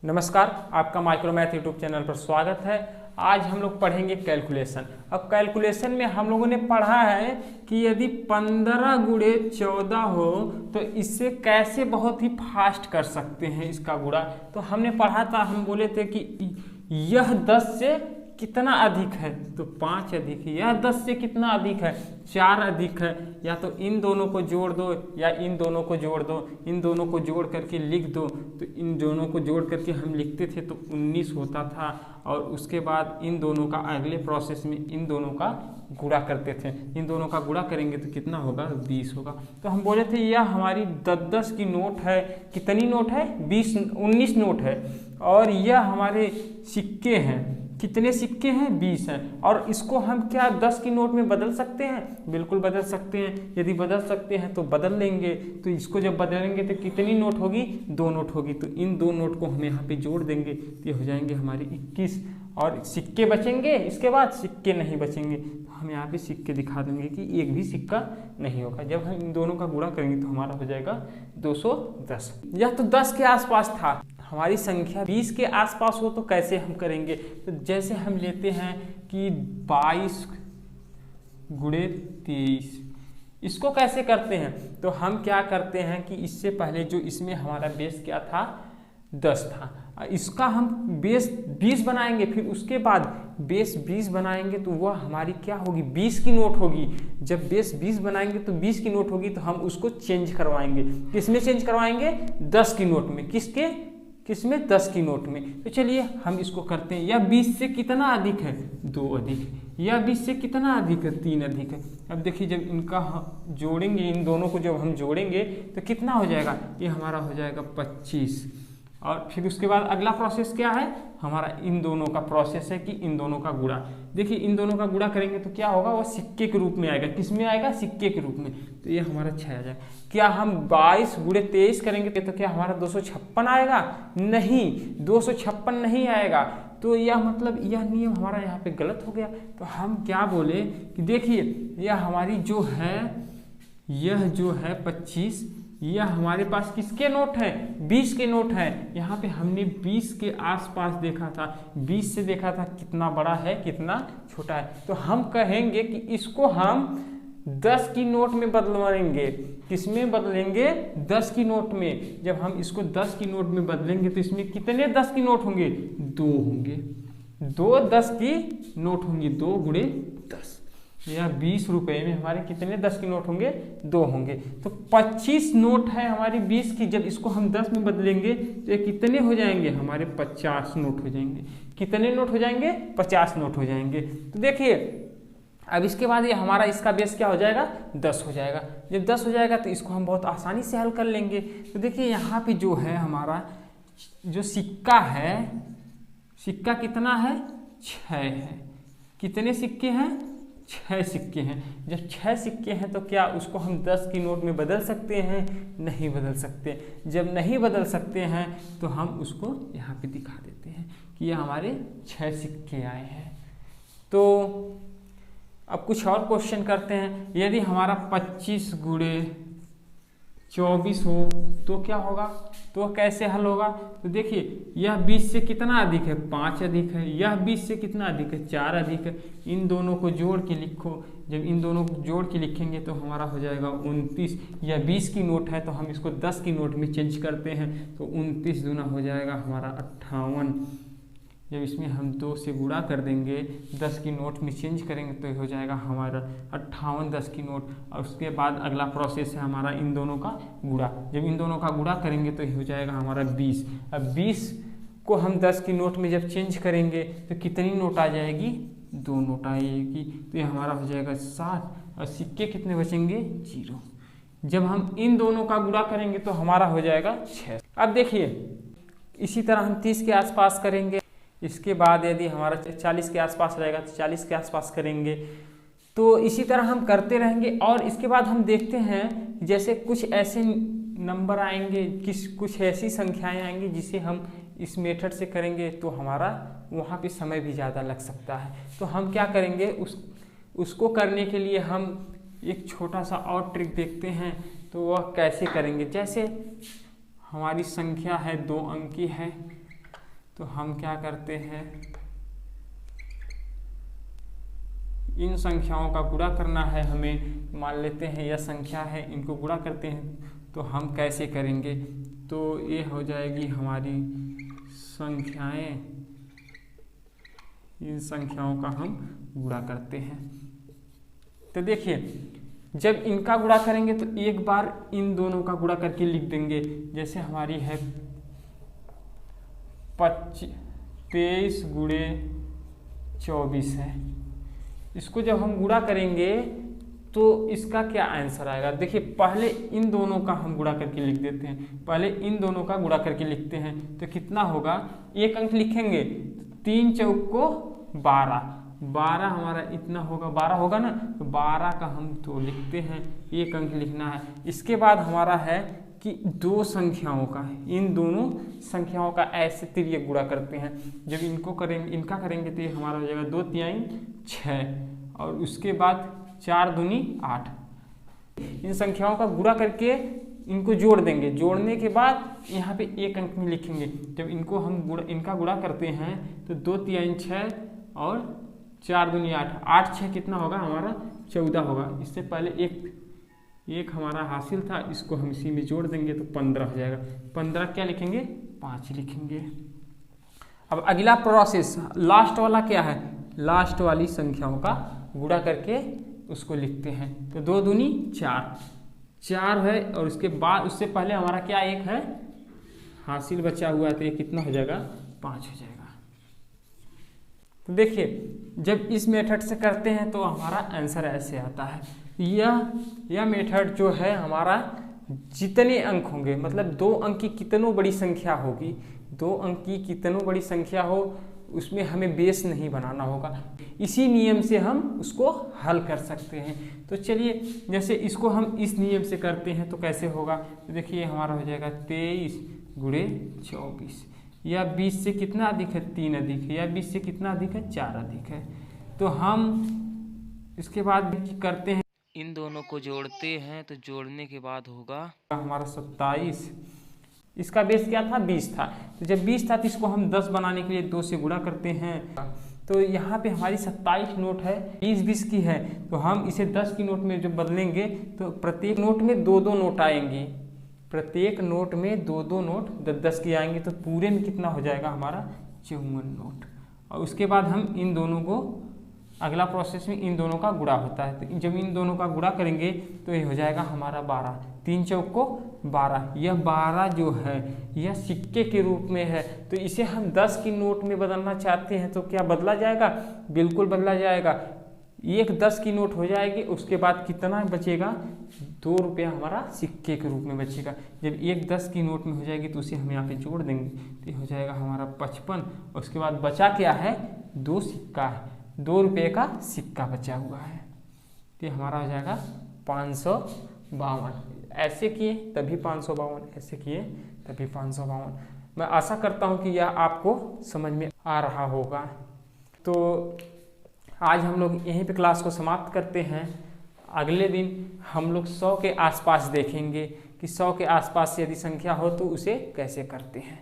नमस्कार, आपका माइक्रोमैथ YouTube channel पर स्वागत है। आज हम लोग पढ़ेंगे कैलकुलेशन। अब कैलकुलेशन में हम लोगों ने पढ़ा है कि यदि 15 गुणे 14 हो तो इससे कैसे बहुत ही फास्ट कर सकते हैं इसका गुणा। तो हमने पढ़ा था, हम बोले थे कि यह 10 से कितना अधिक है, तो 5 अधिक है। यह 10 से कितना अधिक है, 4 अधिक है। या तो इन दोनों को जोड़ दो या इन दोनों को जोड़ दो, इन दोनों को जोड़ करके लिख दो। तो इन दोनों को जोड़ करके हम लिखते थे तो 19 होता था, और उसके बाद इन दोनों का अगले प्रोसेस में इन दोनों का गुणा करते थे। इन दोनों का गुणा करेंगे तो कितना होगा, 20 होगा। तो हम बोले थे यह हमारी 10-10 की नोट है। कितनी नोट है, 19 नोट है। और यह हमारे सिक्के हैं। कितने सिक्के हैं, 20 हैं। और इसको हम क्या 10 की नोट में बदल सकते हैं? बिल्कुल बदल सकते हैं। यदि बदल सकते हैं तो बदल लेंगे। तो इसको जब बदलेंगे तो कितनी नोट होगी, 2 नोट होगी। तो इन 2 नोट को हम यहाँ पे जोड़ देंगे तो ये हो जाएंगे हमारे 21। और सिक्के बचेंगे, इसके बाद सिक्के नहीं बचेंगे। तो हम यहाँ पे सिक्के दिखा देंगे कि एक भी सिक्का नहीं होगा। जब हम इन दोनों का गुणा करेंगे तो हमारा हो जाएगा 210। यह तो 10 के आसपास था। हमारी संख्या 20 के आसपास हो तो कैसे हम करेंगे? तो जैसे हम लेते हैं कि 22 गुणे 23। इसको कैसे करते हैं? तो हम क्या करते हैं कि इससे पहले जो इसमें हमारा बेस क्या था, 10 था। इसका हम बेस 20 बनाएंगे। फिर उसके बाद बेस 20 बनाएंगे तो वह हमारी क्या होगी, 20 की नोट होगी। जब बेस 20 बनाएंगे तो 20 की नोट होगी। तो हम उसको चेंज करवाएंगे। किसमें चेंज करवाएंगे? 10 की नोट में। किसमें 10 की नोट में। तो चलिए हम इसको करते हैं। यह 20 से कितना अधिक है, 2 अधिक है। यह 20 से कितना अधिक है, 3 अधिक है। अब देखिए जब इनका हम जोड़ेंगे, इन दोनों को जब हम जोड़ेंगे तो कितना हो जाएगा, ये हमारा हो जाएगा 25। और फिर उसके बाद अगला प्रोसेस क्या है हमारा, इन दोनों का प्रोसेस है कि इन दोनों का गुणा। देखिए इन दोनों का गुणा करेंगे तो क्या होगा, वो सिक्के के रूप में आएगा। किस में आएगा, सिक्के के रूप में। तो ये हमारा 6 आ जाएगा। क्या हम 22 गुणे 23 करेंगे तो क्या हमारा 256 आएगा? नहीं, 256 नहीं आएगा। तो यह मतलब यह नियम हमारा यहाँ पे गलत हो गया। तो हम क्या बोले कि देखिए यह हमारी जो है, यह जो है 25, यह हमारे पास किसके नोट है, 20 के नोट है। यहाँ पे हमने 20 के आसपास देखा था, 20 से देखा था कितना बड़ा है कितना छोटा है। तो हम कहेंगे कि इसको हम 10 की नोट में बदलवाएंगे। किसमें बदलेंगे, 10 की नोट में। जब हम इसको 10 की नोट में बदलेंगे तो इसमें कितने 10 की नोट होंगे, 2 होंगे। 2 10 की नोट होंगी, 2 गुणे 10। यह 20 रुपए में हमारे कितने 10 की नोट होंगे, 2 होंगे। तो 25 नोट है हमारी 20 की। जब इसको हम 10 में बदलेंगे तो ये कितने हो जाएंगे, हमारे 50 नोट हो जाएंगे। कितने नोट हो जाएंगे, 50 नोट हो जाएंगे। तो देखिए अब इसके बाद ये हमारा इसका बेस क्या हो जाएगा, 10 हो जाएगा। जब 10 हो जाएगा तो इसको हम बहुत आसानी से हल कर लेंगे। तो देखिए यहाँ पे जो है हमारा जो सिक्का है, सिक्का कितना है, 6 है। कितने सिक्के हैं, 6 सिक्के हैं। जब 6 सिक्के हैं तो क्या उसको हम 10 की नोट में बदल सकते हैं? नहीं बदल सकते। जब नहीं बदल सकते हैं तो हम उसको यहाँ पे दिखा देते हैं कि ये हमारे 6 सिक्के आए हैं। तो अब कुछ और क्वेश्चन करते हैं। यदि हमारा 25 गुणे 24 हो तो क्या होगा, तो कैसे हल होगा? तो देखिए यह 20 से कितना अधिक है, 5 अधिक है। यह 20 से कितना अधिक है, 4 अधिक है। इन दोनों को जोड़ के लिखो। जब इन दोनों को जोड़ के लिखेंगे तो हमारा हो जाएगा 29। यह 20 की नोट है तो हम इसको 10 की नोट में चेंज करते हैं। तो 29 दूना हो जाएगा हमारा 58। जब इसमें हम 2 से गुणा कर देंगे, 10 की नोट में चेंज करेंगे तो हो जाएगा हमारा 58 10 की नोट। और उसके बाद अगला प्रोसेस है हमारा इन दोनों का गुणा। जब इन दोनों का गुणा करेंगे तो हो जाएगा हमारा 20। अब 20 को हम 10 की नोट में जब चेंज करेंगे तो कितनी नोट आ जाएगी, 2 नोट आएगी। तो ये हमारा हो जाएगा 60। और सिक्के कितने बचेंगे, 0। जब हम इन दोनों का गुणा करेंगे तो हमारा हो जाएगा 6। अब देखिए इसी तरह हम 30 के आसपास करेंगे। इसके बाद यदि हमारा 40 के आसपास रहेगा तो 40 के आसपास करेंगे। तो इसी तरह हम करते रहेंगे। और इसके बाद हम देखते हैं जैसे कुछ ऐसे नंबर आएंगे, कुछ ऐसी संख्याएं आएंगी जिसे हम इस मेथड से करेंगे तो हमारा वहाँ पे समय भी ज़्यादा लग सकता है। तो हम क्या करेंगे, उसको करने के लिए हम एक छोटा सा और ट्रिक देखते हैं। तो वह कैसे करेंगे, जैसे हमारी संख्या है 2 अंकी है तो हम क्या करते हैं, इन संख्याओं का गुणा करना है हमें। मान लेते हैं यह संख्या है, इनको गुणा करते हैं। तो हम कैसे करेंगे, तो ये हो जाएगी हमारी संख्याएं, इन संख्याओं का हम गुणा करते हैं। तो देखिए जब इनका गुणा करेंगे तो एक बार इन दोनों का गुणा करके लिख देंगे। जैसे हमारी है 23 गुणे 24 है। इसको जब हम गुणा करेंगे तो इसका क्या आंसर आएगा, देखिए पहले इन दोनों का हम गुणा करके लिख देते हैं। पहले इन दोनों का गुणा करके लिखते हैं तो कितना होगा, एक अंक लिखेंगे, 3 चौक को 12, 12 हमारा इतना होगा, 12 होगा ना, तो 12 का हम तो लिखते हैं, एक अंक लिखना है। इसके बाद हमारा है कि दो संख्याओं का, इन दोनों संख्याओं का ऐसे तिर्यक गुणा करते हैं। जब इनको करेंगे, इनका करेंगे तो ये हमारा हो जाएगा 2 तिहाई 6 और उसके बाद 4 दूनी 8। इन संख्याओं का गुणा करके इनको जोड़ देंगे, जोड़ने के बाद यहाँ पे एक अंक में लिखेंगे। जब इनको हम इनका गुणा करते हैं तो 2 तिहाई 6 और 4 दूनी 8, 8 6 कितना होगा हमारा 14 होगा। इससे पहले एक हमारा हासिल था, इसको हम इसी में जोड़ देंगे तो 15 हो जाएगा। 15 क्या लिखेंगे, 5 लिखेंगे। अब अगला प्रोसेस, लास्ट वाला क्या है, लास्ट वाली संख्याओं का गुणा करके उसको लिखते हैं। तो 2 दूनी 4 है और उसके बाद उससे पहले हमारा क्या एक है हासिल बचा हुआ है, तो ये कितना हो जाएगा 5 हो जाएगा। तो देखिए जब इस मेथड से करते हैं तो हमारा आंसर ऐसे आता है। यह मेथड जो है हमारा जितने अंक होंगे, मतलब 2 अंक की कितनों बड़ी संख्या होगी, 2 अंक की कितनों बड़ी संख्या हो उसमें हमें बेस नहीं बनाना होगा। इसी नियम से हम उसको हल कर सकते हैं। तो चलिए जैसे इसको हम इस नियम से करते हैं तो कैसे होगा, तो देखिए हमारा हो जाएगा 23 गुणे 24। या 20 से कितना अधिक है, 3 अधिक है। या 20 से कितना अधिक है, 4 अधिक है। तो हम इसके बाद करते हैं, इन दोनों को जोड़ते हैं तो जोड़ने के बाद होगा हमारा 27। इसका बेस क्या था, 20 था। तो जब 20 था तो इसको हम 10 बनाने के लिए 2 से गुणा करते हैं। तो यहाँ पे हमारी 27 नोट है, 20 की है, तो हम इसे 10 की नोट में जब बदलेंगे तो प्रत्येक नोट में 2-2 नोट आएंगी। प्रत्येक नोट में 2-2 नोट 10-10 की आएंगे, तो पूरे में कितना हो जाएगा हमारा 54 नोट। और उसके बाद हम इन दोनों को, अगला प्रोसेस में इन दोनों का गुणा होता है। तो जब इन दोनों का गुणा करेंगे तो ये हो जाएगा हमारा 12, 3 चौक को 12। यह 12 जो है यह सिक्के के रूप में है, तो इसे हम 10 की नोट में बदलना चाहते हैं तो क्या बदला जाएगा, बिल्कुल बदला जाएगा। एक 10 की नोट हो जाएगी, उसके बाद कितना बचेगा, 2 रुपया हमारा सिक्के के रूप में बचेगा। जब एक 10 की नोट में हो जाएगी तो उसे हम यहाँ पे जोड़ देंगे तो ये हो जाएगा हमारा 55। उसके बाद बचा क्या है, 2 सिक्का है, 2 रुपये का सिक्का बचा हुआ है, तो हमारा हो जाएगा 552। ऐसे किए तभी 552, ऐसे किए तभी 552। मैं आशा करता हूँ कि यह आपको समझ में आ रहा होगा। तो आज हम लोग यहीं पे क्लास को समाप्त करते हैं। अगले दिन हम लोग 100 के आसपास देखेंगे कि 100 के आसपास यदि संख्या हो तो उसे कैसे करते हैं।